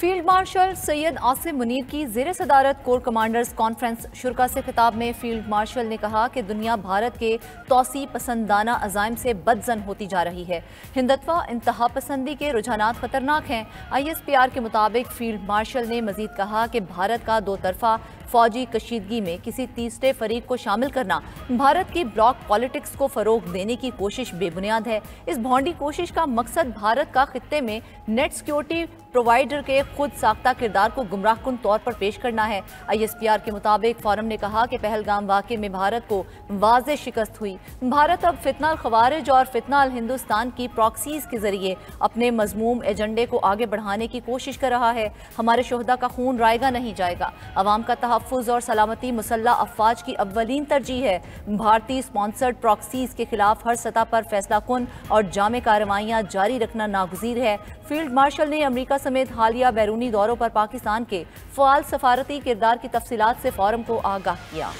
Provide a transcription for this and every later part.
Field marshal Syed Asim Munir की ज़ेर सदारत कोर कमांडर्स कॉन्फ्रेंस शुरा से खिताब में फील्ड मार्शल ने कहा कि दुनिया भारत के तौसी पसंदाना अज़ाइम से बदजन होती जा रही है। हिंदुत्व इंतहा पसंदी के रुझानात खतरनाक हैं। ISPR के मुताबिक फील्ड मार्शल ने मजीद कहा कि भारत का दो तरफा फौजी कशीदगी में किसी तीसरे फरीक को शामिल करना भारत की ब्लॉक पॉलिटिक्स को फरोग देने की कोशिश बेबुनियाद है। इस भौंडी कोशिश का मकसद भारत का खित्ते में नेट सिक्योरिटी प्रोवाइडर के खुद साख्ता किरदार को गुमराहकुन तौर पर पेश करना है। ISPR के मुताबिक फोरम ने कहा कि पहलगाम वाक़े में भारत को वाज़ेह शिकस्त हुई। भारत अब फितना अल खवारिज और फितना अल हिंदुस्तान की प्रॉक्सीज के जरिए अपने मजमूम एजेंडे को आगे बढ़ाने की कोशिश कर रहा है। हमारे शोहदा का खून रायगा नहीं जाएगा। अवाम का तहफ़्फ़ुज़ और सलामती मुसल्लह अफ़वाज की अव्वलीन तरजीह है। भारतीय स्पॉन्सर्ड प्रॉक्सीज के खिलाफ हर सतह पर फैसला कुन और जामे कार्रवाइयाँ जारी रखना नागुज़ीर है। फील्ड मार्शल ने अमरीका समेत हालिया बैरूनी दौरों पर पाकिस्तान के फ़आल सफारती किरदार की तफसीलात से फोरम को आगाह किया।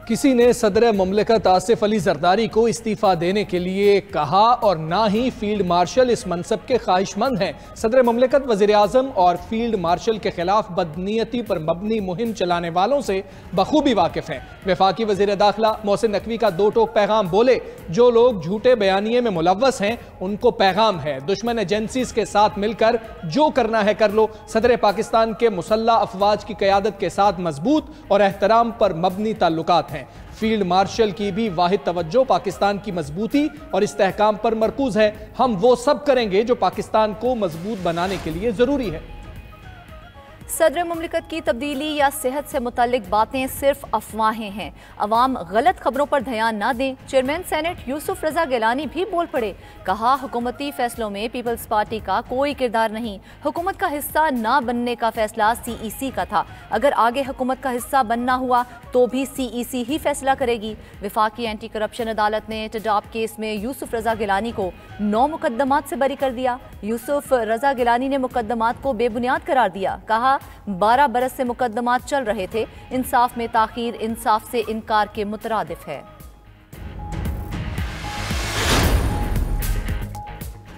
किसी ने सदर मुमलिकत आसिफ अली जरदारी को इस्तीफ़ा देने के लिए कहा और ना ही फील्ड मार्शल इस मनसब के ख्वाहिशमंद हैं। सदर मुमलिकत वज़ीर आज़म और फील्ड मार्शल के खिलाफ बदनीयती पर मबनी मुहिम चलाने वालों से बखूबी वाकिफ़ हैं। वफाकी वज़ीर दाखिला मोहसिन नकवी का दो टोक पैगाम बोले, जो लोग झूठे बयानिए में मुलव्वस हैं उनको पैगाम है, दुश्मन एजेंसीज के साथ मिलकर जो करना है कर लो। सदर पाकिस्तान के मुसल्लह अफवाज की क़यादत के साथ मजबूत और एहतराम पर मबनी ताल्लुकात हैं। फील्ड मार्शल की भी वाहिद तवज्जो पाकिस्तान की मजबूती और इस्तेहकाम पर मरकूज है। हम वो सब करेंगे जो पाकिस्तान को मजबूत बनाने के लिए जरूरी है। सदर मुमलिकत की तब्दीली या सेहत से मुतालिक बातें सिर्फ अफवाहें हैं। अवाम गलत खबरों पर ध्यान ना दें। चेयरमैन सेनेट यूसुफ रजा गिलानी भी बोल पड़े। कहा, हुकूमती फैसलों में पीपल्स पार्टी का कोई किरदार नहीं। हुकूमत का हिस्सा ना बनने का फैसला CEC का था। अगर आगे हुकूमत का हिस्सा बनना हुआ तो भी CEC ही फैसला करेगी। वफाकी एंटी करप्शन अदालत ने टेडाप केस में यूसुफ रजा गिलानी को 9 मुकदमात से बरी कर दिया। यूसुफ रजा गिलानी ने मुकदमात को बेबुनियाद करार दिया। कहा, 12 बरस से मुकदमात चल रहे थे। इंसाफ में ताखीर इंसाफ से इनकार के मुतरादिफ है।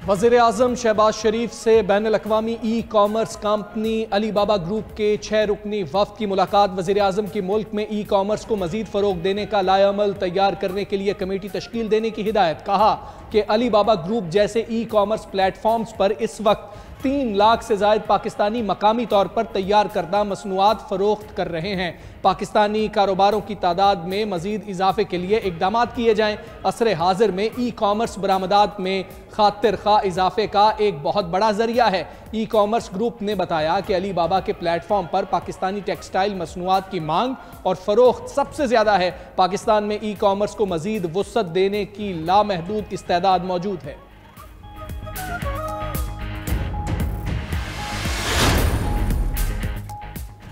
वज़ीर आज़म शहबाज शरीफ से बैनुल-अक़वामी ई-कॉमर्स कंपनी अली बाबा ग्रुप के 6 रुकनी वफ़द की मुलाकात। वज़ीर आज़म की मुल्क में ई-कॉमर्स को मज़ीद फ़रोग़ देने का लाएअमल तैयार करने के लिए कमेटी तश्कील देने की हिदायत। कहा कि अली बाबा ग्रुप जैसे ई-कॉमर्स प्लेटफॉर्म्स पर इस वक्त 3 लाख से ज़ायद पाकिस्तानी मकामी तौर पर तैयार करदा मसनूआत फ़रोख्त कर रहे हैं। पाकिस्तानी कारोबारों की तादाद में मज़ीद इजाफे के लिए इक़दाम किए जाएँ। असर हाजिर में ई-कॉमर्स बरामदात में खातिर खा इजाफे का एक बहुत बड़ा जरिया है। ई-कॉमर्स ग्रुप ने बताया कि अली बाबा के प्लेटफॉर्म पर पाकिस्तानी टेक्सटाइल मसनूआत की मांग और फ़रोख्त सबसे ज़्यादा है। पाकिस्तान में ई-कॉमर्स को मज़ीद वुसअत देने की लामहदूद इस्तेदाद मौजूद है।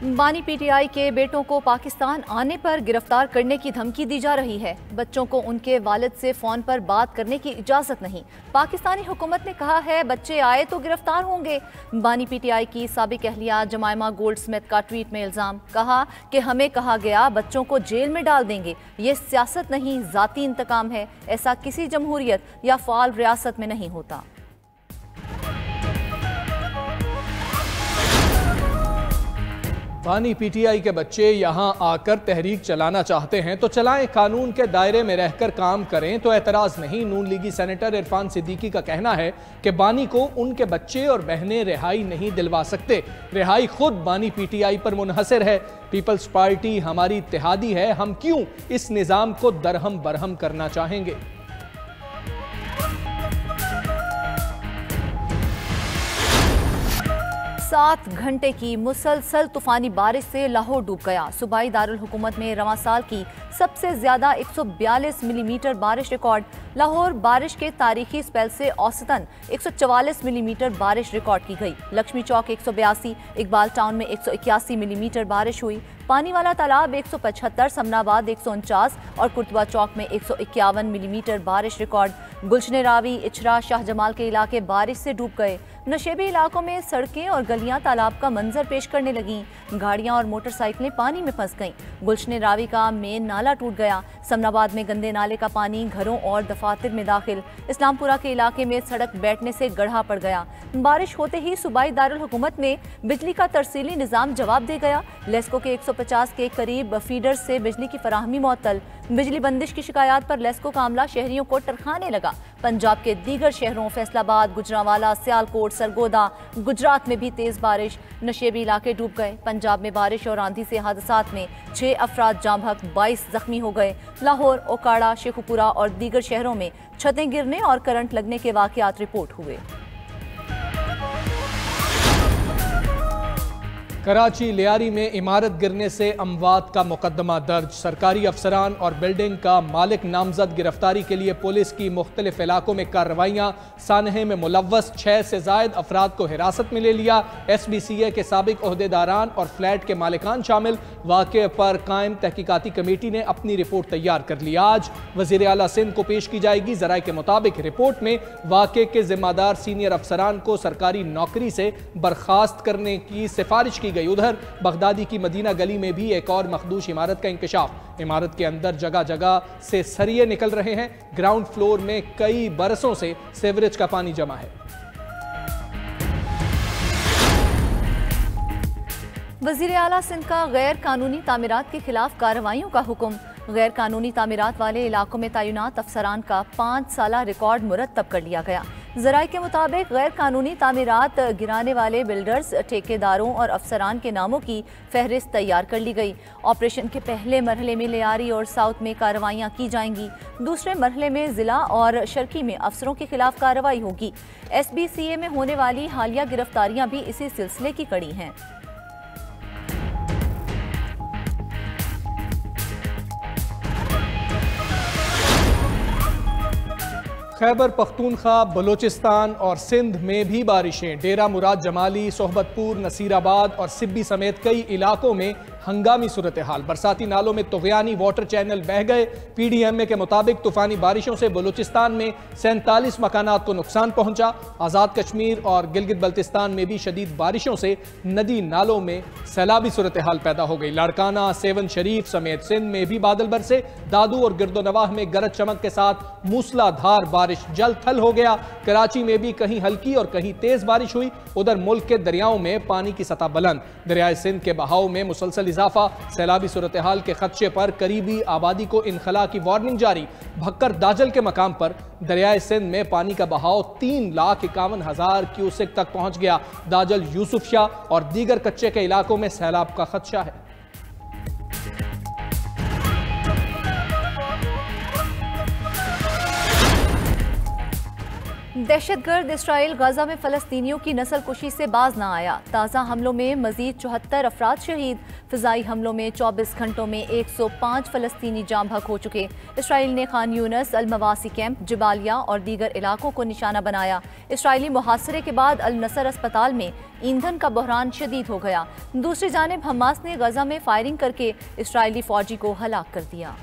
बानी PTI के बेटों को पाकिस्तान आने पर गिरफ्तार करने की धमकी दी जा रही है। बच्चों को उनके वालिद से फ़ोन पर बात करने की इजाज़त नहीं। पाकिस्तानी हुकूमत ने कहा है बच्चे आए तो गिरफ्तार होंगे। बानी PTI की साबिक अहलिया जमायमा गोल्डस्मिथ का ट्वीट में इल्ज़ाम। कहा कि हमें कहा गया बच्चों को जेल में डाल देंगे। ये सियासत नहीं, ज़ाती इंतकाम है। ऐसा किसी जमहूरियत या फ़ाल रियासत में नहीं होता। बानी PTI के बच्चे यहाँ आकर तहरीक चलाना चाहते हैं तो चलाएं, कानून के दायरे में रहकर काम करें तो एतराज़ नहीं। नून लीगी सेनेटर इरफान सिद्दीकी का कहना है कि बानी को उनके बच्चे और बहनें रिहाई नहीं दिलवा सकते। रिहाई खुद बानी PTI पर मुनहसर है। पीपल्स पार्टी हमारी इत्तेहादी है, हम क्यों इस निज़ाम को दरहम बरहम करना चाहेंगे। 7 घंटे की मुसलसल तूफानी बारिश से लाहौर डूब गया। सूबाई दारुल हुकूमत में रवां साल की सबसे ज्यादा 142 मिलीमीटर बारिश रिकॉर्ड। लाहौर बारिश के तारीखी स्पेल से औसतन 144 मिलीमीटर बारिश रिकॉर्ड की गई। लक्ष्मी चौक 182, इकबाल टाउन में 181 मिलीमीटर बारिश हुई। पानी वाला तालाब 175, समनाबाद 149 और कुर्तवा चौक में 151 मिलीमीटर बारिश रिकॉर्ड। गुलशन रावी, इचरा, शाहजमाल के इलाके बारिश से डूब गए। नशेबी इलाकों में सड़कें और गलियां तालाब का मंजर पेश करने लगीं। गाड़ियां और मोटरसाइकिलें पानी में फंस गईं। गुलशन रावी का मेन नाला टूट गया। समनाबाद में गंदे नाले का पानी घरों और दफातर में दाखिल। इस्लामपुरा के इलाके में सड़क बैठने से गड्ढा पड़ गया। बारिश होते ही सूबाई दारुल हुकूमत में बिजली का तरसीली निजाम जवाब दे गया। लेस्को के 150 के करीब फीडर से बिजली की फराहमी मुअत्तल। बिजली बंदिश की शिकायत पर लेस्को का अमला शहरियों को टरखाने लगा। पंजाब के दीगर शहरों फैसलाबाद, गुजरांवाला, सियालकोट, सरगोदा, गुजरात में भी तेज बारिश। नशेबी इलाके डूब गए। पंजाब में बारिश और आंधी से हादसात में 6 अफराद जाँ बहक, 22 जख्मी हो गए। लाहौर, ओकाड़ा, शेखुपुरा और दीगर शहरों में छतें गिरने और करंट लगने के वाकयात रिपोर्ट हुए। कराची लियारी में इमारत गिरने से अमवात का मुकदमा दर्ज। सरकारी अफसरान और बिल्डिंग का मालिक नामजद गिरफ्तारी के लिए पुलिस की मुख्तलिफ इलाकों में कार्रवाइयाँ। सानहे में मुलव्वस 6 से जायद अफराद को हिरासत में ले लिया। SBCA के साबिक ओहदेदारान और फ्लैट के मालिकान शामिल। वाक़े पर कायम तहकीकाती कमेटी ने अपनी रिपोर्ट तैयार कर ली। आज वज़ीर आला सिंध को पेश की जाएगी। ज़राए के मुताबिक रिपोर्ट में वाक़े के जिम्मेदार सीनियर अफसरान को सरकारी नौकरी से बर्खास्त करने की सिफारिश की गई। उधर बगदादी की मदीना गली में भी एक और मखदूश इमारत का इंकशाफ। इमारत के अंदर जगह जगह से सरिये निकल रहे हैं। ग्राउंड फ्लोर में कई बरसों से सीवरेज का पानी जमा है। वज़ीर आला सिंध का गैर कानूनी तामीरात के खिलाफ कार्रवाइयों का हुक्म। गैर कानूनी तामीरात वाले इलाकों में तैनात अफसरान का 5 साला रिकॉर्ड मुरतब कर लिया गया। ज़राए के मुताबिक गैर कानूनी तामीरात गिराने वाले बिल्डर्स, ठेकेदारों और अफसरान के नामों की फहरिस्त तैयार कर ली गई। ऑपरेशन के पहले मरहले में लियारी और साउथ में कार्रवाइयाँ की जाएंगी। दूसरे मरहले में ज़िला और शर्की में अफसरों के खिलाफ कार्रवाई होगी। SBCA में होने वाली हालिया गिरफ्तारियाँ भी इसी सिलसिले की कड़ी हैं। खैबर पख्तूनख्वा, बलोचिस्तान और सिंध में भी बारिशें। डेरा मुराद जमाली, सोहबतपुर, नसीराबाद और सिब्बी समेत कई इलाकों में हंगामी सूरत हाल। बरसाती नालों में तुग़यानी वाटर चैनल बह गए। PDMA के मुताबिक तूफानी बारिशों से बलूचिस्तान में 47 मकानात को नुकसान पहुंचा। आज़ाद कश्मीर और गिलगित बल्तिस्तान में भी शदीद बारिशों से नदी नालों में सैलाबी सूरत हाल पैदा हो गई। लाड़काना, सेवन शरीफ समेत सिंध में भी बादल बरसे। दादू और गिरदोनवाह में गरज चमक के साथ मूसलाधार बारिश जल थल हो गया। कराची में भी कहीं हल्की और कहीं तेज बारिश हुई। उधर मुल्क के दरियाओं में पानी की सतह बुलंद। दरियाए सिंध के बहाव में मुसलसल इजाफा। सैलाबी सूरत हाल के खदशे पर करीबी आबादी को इनखला की वार्निंग जारी। भक्कर दाजल के मकाम पर दरियाए सिंध में पानी का बहाव 3,51,000 क्यूसेक तक पहुंच गया। दाजल, यूसुफ शाह और दीगर कच्चे के इलाकों में सैलाब का खदशा है। दहशतगर्द इसराइल गजा में फ़लस्तीनियों की नस्ल कुशी से बाज ना आया। ताज़ा हमलों में मजीद 74 अफराद शहीद। फ़िज़ाई हमलों में 24 घंटों में 105 फ़लस्तीनी जाँ बहक हो चुके। इसराइल ने खान यूनस, अल मवासी कैंप, जबालिया और दीगर इलाकों को निशाना बनाया। इसराइली मुहासरे के बाद अल नसर अस्पताल में ईंधन का बहरान शदीद हो गया। दूसरी जानिब हमास ने गजा में फायरिंग करके इसराइली फ़ौजी को हलाक कर दिया।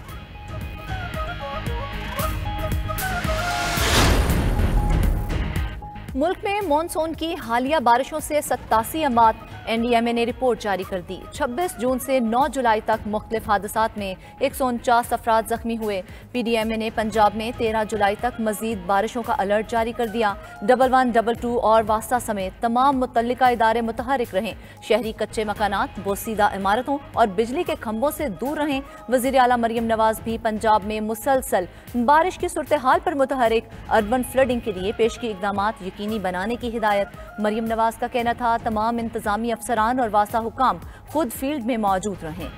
मुल्क में मानसून की हालिया बारिशों से 87 अमवात। NDMA ने रिपोर्ट जारी कर दी। 26 जून से 9 जुलाई तक मुख्तलिफ हादसात में 149 अफराद जख्मी हुए। PDMA ने पंजाब में 13 जुलाई तक मजीद बारिशों का अलर्ट जारी कर दिया। 11, 22 और वास्ता समेत तमाम मुतल्लिका इदारे मुतहरिक रहें। शहरी कच्चे मकानात, बोसीदा इमारतों और बिजली के खंभों से दूर रहें। वज़ीर आला मरियम नवाज भी पंजाब में मुसलसल बारिश की सूरत हाल पर मुतहरिक। अर्बन फ्लडिंग के लिए पेश की इक़दामात यकीनी बनाने की हिदायत। मरियम नवाज का कहना था तमाम इंतजामी अफसरान और वासा हुकाम खुद फील्ड में मौजूद रहें।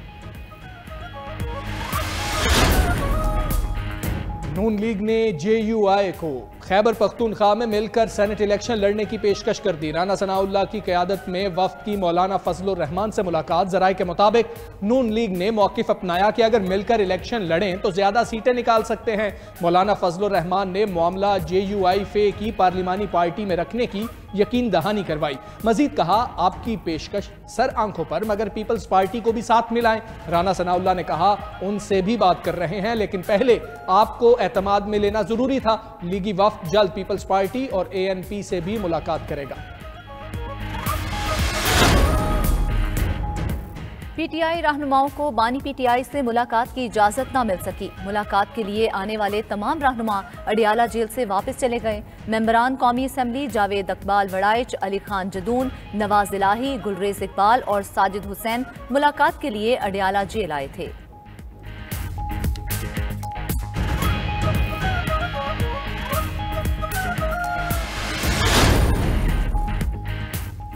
नून लीग ने JUI को खैबर पख्तूनख्वा में मिलकर सेनेट इलेक्शन लड़ने की पेशकश कर दी। राना सनाउल्लाह की क़यादत में वफ़द की मौलाना फजलुर रहमान से मुलाकात। ज़राए के मुताबिक नून लीग ने मौक़िफ़ अपनाया कि अगर मिलकर इलेक्शन लड़ें तो ज़्यादा सीटें निकाल सकते हैं। मौलाना फजलुर रहमान ने मामला JUI फ़े की पार्लिमानी पार्टी में रखने की यकीन दहानी करवाई। मजीद कहा, आपकी पेशकश सर आंखों पर, मगर पीपल्स पार्टी को भी साथ मिलाएं। राना सनाउल्लाह ने कहा, उनसे भी बात कर रहे हैं, लेकिन पहले आपको एतमाद में लेना जरूरी था। लीगी वफ्द जल्द पीपल्स पार्टी और ANP से भी मुलाकात करेगा। PTI रहनुमाओं को बानी PTI से मुलाकात की इजाजत न मिल सकी। मुलाकात के लिए आने वाले तमाम रहनुमा अडियाला जेल से वापस चले गए। मेंबरान कौमी असम्बली जावेद इकबाल वड़ाइच, अली खान जदून, नवाज इलाही, गुलरेज इकबाल और साजिद हुसैन मुलाकात के लिए अडियाला जेल आए थे।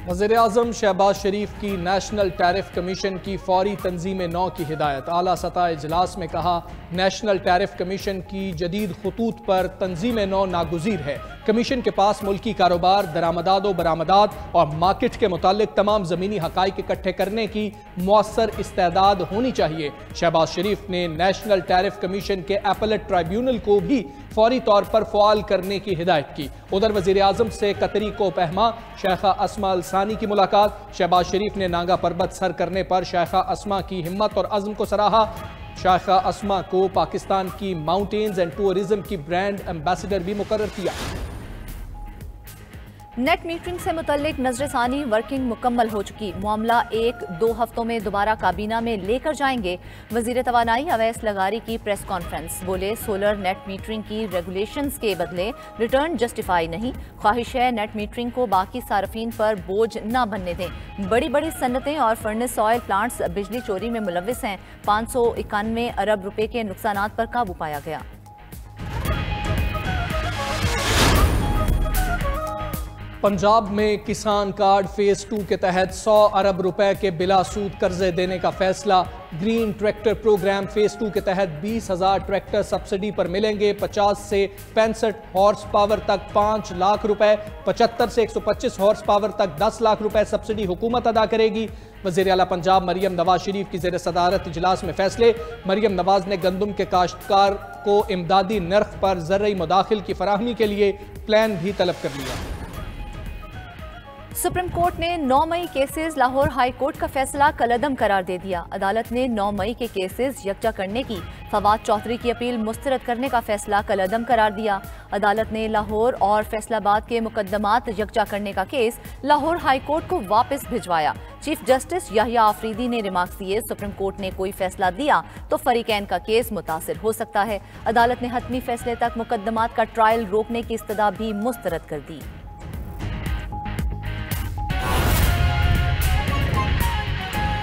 वज़ीर-ए-आज़म शहबाज शरीफ की नेशनल टैरिफ कमीशन की फौरी तंजीम नौ की हिदायत। आला सतह इजलास में कहा, नेशनल टैरिफ कमीशन की जदीद खतूत पर तंजीम नौ नागुज़ीर है। कमीशन के पास मुल्की कारोबार, दरामदात व बरामदात और मार्केट के मुतालिक तमाम ज़मीनी हक़ाइक़ इकट्ठे करने की मौसर इस्तेदाद होनी चाहिए। शहबाज शरीफ ने नेशनल टैरिफ कमीशन के अपीलेट ट्राइब्यूनल को भी फौरी तौर पर फ़आल करने की हिदायत की। उधर वज़ीर-ए-आज़म से कतरी को पहमा शेखा अस्मा अलसानी की मुलाकात। शहबाज शरीफ ने नागा पर्बत सर करने पर शेखा अस्मा की हिम्मत और अज़्म को सराहा। शेखा अस्मा को पाकिस्तान की माउंटेन्स एंड टूरिज्म की ब्रांड एम्बेसडर भी मुकर्रर किया। नेट मीटरिंग से मुतल्लिक नजरसानी वर्किंग मुकम्मल हो चुकी। मामला 1-2 हफ्तों में दोबारा काबीना में लेकर जाएंगे। वजीर तवानाई अवैस लगारी की प्रेस कॉन्फ्रेंस। बोले, सोलर नेट मीटरिंग की रेगुलेशंस के बदले रिटर्न जस्टिफाई नहीं। ख्वाहिश है नेट मीटरिंग को बाकी सार्फिन पर बोझ न बनने दें। बड़ी बड़ी सन्नतें और फर्नेस ऑयल प्लांट्स बिजली चोरी में मुलविस हैं। 591 अरब रुपए के नुकसानात पर काबू पाया गया। पंजाब में किसान कार्ड फेज 2 के तहत 100 अरब रुपए के बिला सूद कर्जे देने का फैसला। ग्रीन ट्रैक्टर प्रोग्राम फेज 2 के तहत 20,000 ट्रैक्टर सब्सिडी पर मिलेंगे। 50 से 65 हॉर्स पावर तक 5 लाख रुपए, 75 से 125 हॉर्स पावर तक 10 लाख रुपए सब्सिडी हुकूमत अदा करेगी। वज़ीर आला पंजाब मरियम नवाज शरीफ की ज़ेर सदारत इजलास में फैसले। मरियम नवाज ने गंदम के काश्तकार को इमदादी नर्ख पर ज़र्री मुदाखिल की फराहमी के लिए प्लान भी तलब कर लिया। सुप्रीम कोर्ट ने 9 मई केसेस लाहौर हाई कोर्ट का फैसला कलअदम करार दे दिया। अदालत ने 9 मई के केसेस यकजा करने की फवाद चौधरी की अपील मुस्तरद करने का फैसला कलअदम करार दिया। अदालत ने लाहौर और फैसलाबाद के मुकदमात यकजा करने का केस लाहौर हाई कोर्ट को वापस भिजवाया। चीफ जस्टिस याहिया आफरीदी ने रिमार्क्स दिए, सुप्रीम कोर्ट ने कोई फैसला दिया तो फरीकैन का केस मुतासिर हो सकता है। अदालत ने हतमी फैसले तक मुकदमात का ट्रायल रोकने की इस्तदा भी मुस्तरद कर दी।